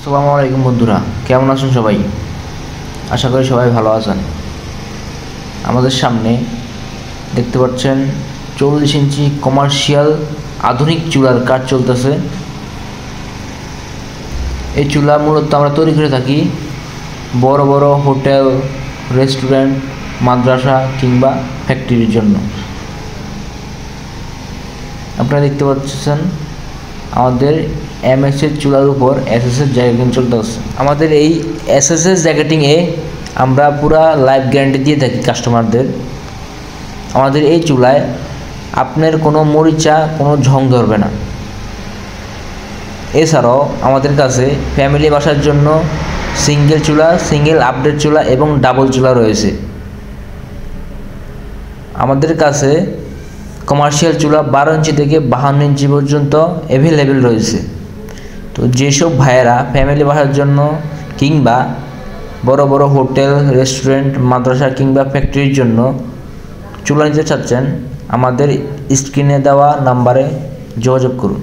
আসসালামু আলাইকুম বন্ধুরা, কেমন আছেন সবাই? আশা করি সবাই ভালো আছেন। আমাদের সামনে দেখতে পাচ্ছেন 40 ইঞ্চি কমার্শিয়াল আধুনিক চুলার কাজ চলতেছে। এই চুলা মূলত আমরা তৈরি করে থাকি বড় বড় হোটেল, রেস্টুরেন্ট, মাদ্রাসা কিংবা ফ্যাক্টরির জন্য। আপনারা দেখতে পাচ্ছেন আমাদের এমএসের চুলার উপর এসএসএস জ্যাকেটিং চলতেছে। আমাদের এই এসএসএস জ্যাকেটিংয়ে আমরা পুরা লাইফ গ্যারান্টি দিয়ে থাকি কাস্টমারদের। আমাদের এই চুলায় আপনার কোনো মরিচা, কোনো ঝং ধরবে না। এছাড়াও আমাদের কাছে ফ্যামিলি বাসার জন্য সিঙ্গেল চুলা, সিঙ্গেল আপডেট চুলা এবং ডাবল চুলা রয়েছে। আমাদের কাছে কমার্শিয়াল চুলা 12 ইঞ্চি থেকে 52 ইঞ্চি পর্যন্ত অ্যাভেলেবেল রয়েছে। তো যেসব ভাইয়েরা ফ্যামিলি বাসার জন্য কিংবা বড় বড় হোটেল, রেস্টুরেন্ট, মাদ্রাসা কিংবা ফ্যাক্টরির জন্য চুলা নিতে চাচ্ছেন, আমাদের স্ক্রিনে দেওয়া নাম্বারে যোগাযোগ করুন।